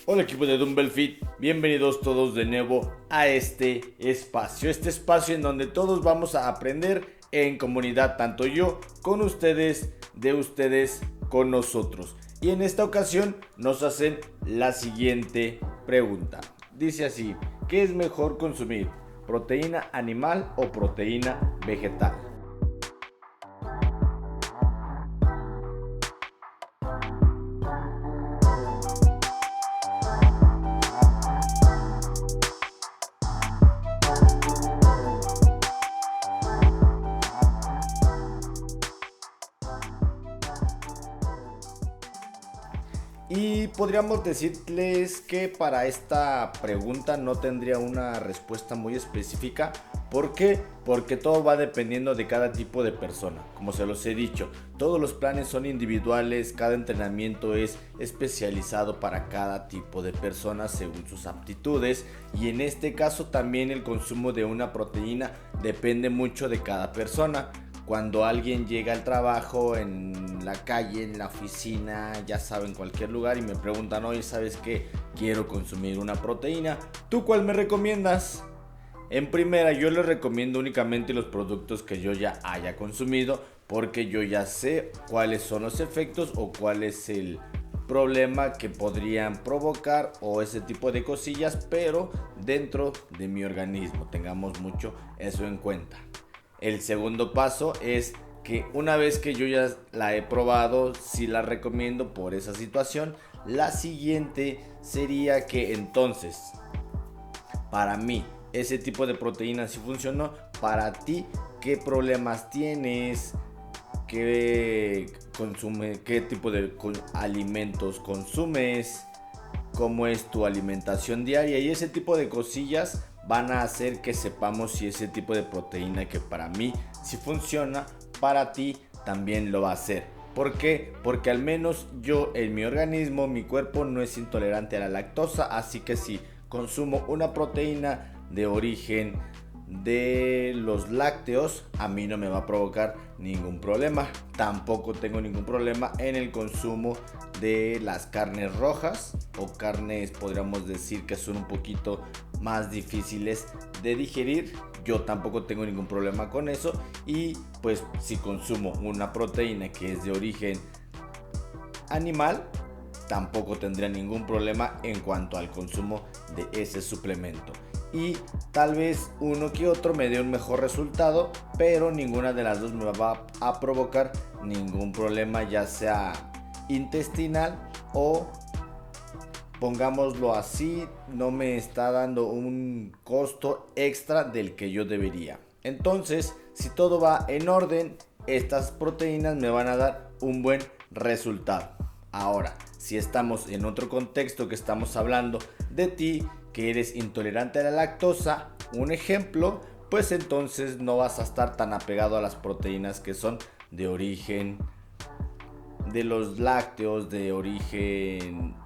Hola equipo de Dumbbell Fit, bienvenidos todos de nuevo a este espacio en donde todos vamos a aprender en comunidad, tanto yo con ustedes, de ustedes con nosotros. Y en esta ocasión nos hacen la siguiente pregunta. Dice así: ¿qué es mejor consumir? ¿Proteína animal o proteína vegetal? Y podríamos decirles que para esta pregunta no tendría una respuesta muy específica. ¿Por qué? Porque todo va dependiendo de cada tipo de persona. Como se los he dicho, todos los planes son individuales, cada entrenamiento es especializado para cada tipo de persona según sus aptitudes. Y en este caso también el consumo de una proteína depende mucho de cada persona. Cuando alguien llega al trabajo, en la calle, en la oficina, ya saben, cualquier lugar, y me preguntan: oye, ¿sabes qué? Quiero consumir una proteína. ¿Tú cuál me recomiendas? En primera, yo les recomiendo únicamente los productos que yo ya haya consumido, porque yo ya sé cuáles son los efectos o cuál es el problema que podrían provocar o ese tipo de cosillas, pero dentro de mi organismo. Tengamos mucho eso en cuenta. El segundo paso es que una vez que yo ya la he probado, sí la recomiendo por esa situación. La siguiente sería que entonces, para mí, ese tipo de proteína sí funcionó. Para ti, ¿qué problemas tienes? ¿Qué tipo de alimentos consumes? ¿Cómo es tu alimentación diaria? Y ese tipo de cosillas van a hacer que sepamos si ese tipo de proteína que para mí sí funciona, para ti también lo va a hacer. ¿Por qué? Porque al menos yo, en mi organismo, mi cuerpo no es intolerante a la lactosa, así que si consumo una proteína de origen de los lácteos, a mí no me va a provocar ningún problema. Tampoco tengo ningún problema en el consumo de las carnes rojas o carnes, podríamos decir, que son un poquito más difíciles de digerir. Yo tampoco tengo ningún problema con eso. Y pues si consumo una proteína que es de origen animal, tampoco tendría ningún problema en cuanto al consumo de ese suplemento. Y tal vez uno que otro me dé un mejor resultado, pero ninguna de las dos me va a provocar ningún problema, ya sea intestinal o, pongámoslo así, no me está dando un costo extra del que yo debería. Entonces, si todo va en orden, estas proteínas me van a dar un buen resultado. Ahora, si estamos en otro contexto, que estamos hablando de ti, que eres intolerante a la lactosa, un ejemplo, pues entonces no vas a estar tan apegado a las proteínas que son de origen de los lácteos, de origen...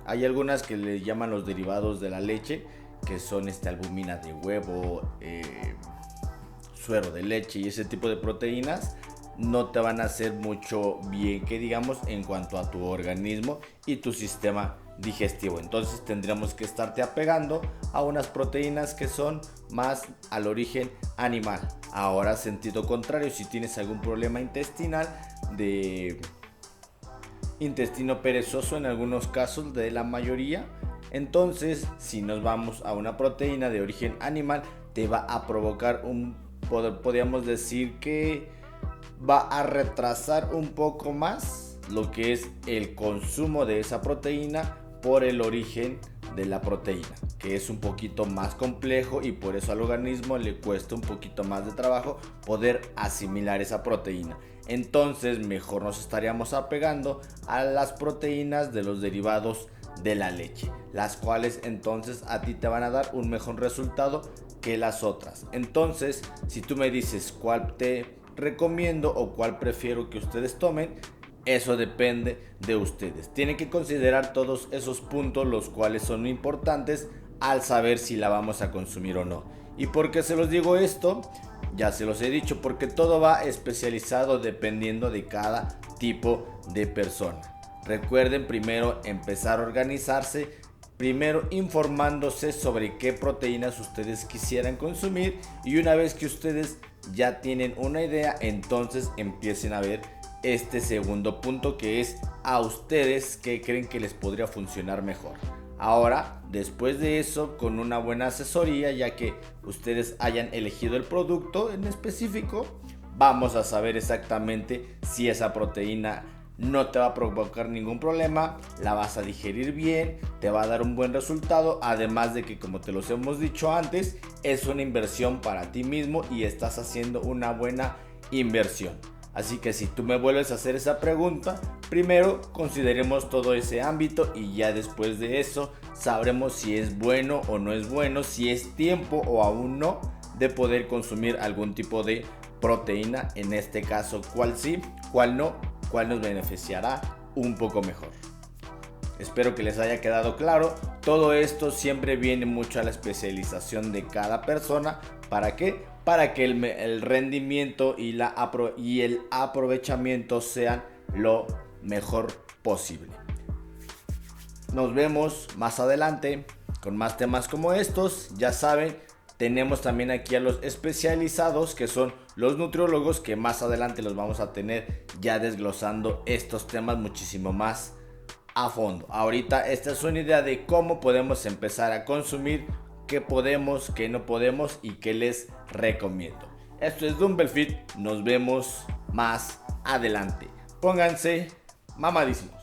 Hay algunas que le llaman los derivados de la leche, que son albúmina de huevo, suero de leche y ese tipo de proteínas. No te van a hacer mucho bien, que digamos, en cuanto a tu organismo y tu sistema digestivo. Entonces tendríamos que estarte apegando a unas proteínas que son más al origen animal. Ahora, sentido contrario, si tienes algún problema intestinal, de intestino perezoso en algunos casos, de la mayoría, entonces si nos vamos a una proteína de origen animal, te va a provocar podríamos decir que va a retrasar un poco más lo que es el consumo de esa proteína por el origen de la proteína, que es un poquito más complejo, y por eso al organismo le cuesta un poquito más de trabajo poder asimilar esa proteína. Entonces mejor nos estaríamos apegando a las proteínas de los derivados de la leche, las cuales entonces a ti te van a dar un mejor resultado que las otras. Entonces, si tú me dices cuál te recomiendo o cuál prefiero que ustedes tomen, eso depende de ustedes. Tienen que considerar todos esos puntos, los cuales son importantes al saber si la vamos a consumir o no. ¿Y por qué se los digo esto? Ya se los he dicho, porque todo va especializado dependiendo de cada tipo de persona. Recuerden primero empezar a organizarse primero informándose sobre qué proteínas ustedes quisieran consumir, y una vez que ustedes ya tienen una idea, entonces empiecen a ver este segundo punto, que es a ustedes qué creen que les podría funcionar mejor. Ahora, después de eso, con una buena asesoría, ya que ustedes hayan elegido el producto en específico, vamos a saber exactamente si esa proteína no te va a provocar ningún problema, la vas a digerir bien, te va a dar un buen resultado, además de que, como te los hemos dicho antes, es una inversión para ti mismo y estás haciendo una buena inversión. Así que si tú me vuelves a hacer esa pregunta, primero consideremos todo ese ámbito y ya después de eso sabremos si es bueno o no es bueno, si es tiempo o aún no de poder consumir algún tipo de proteína, en este caso cuál sí, cuál no, cuál nos beneficiará un poco mejor. Espero que les haya quedado claro. Todo esto siempre viene mucho a la especialización de cada persona. ¿Para qué? Para que el rendimiento y el aprovechamiento sean lo mejor posible. Nos vemos más adelante con más temas como estos. Ya saben, tenemos también aquí a los especializados, que son los nutriólogos, que más adelante los vamos a tener ya desglosando estos temas muchísimo más a fondo. Ahorita esta es una idea de cómo podemos empezar a consumir, qué podemos, qué no podemos y qué les recomiendo. Esto es Dumbbell Fit, nos vemos más adelante. Pónganse mamadísimos.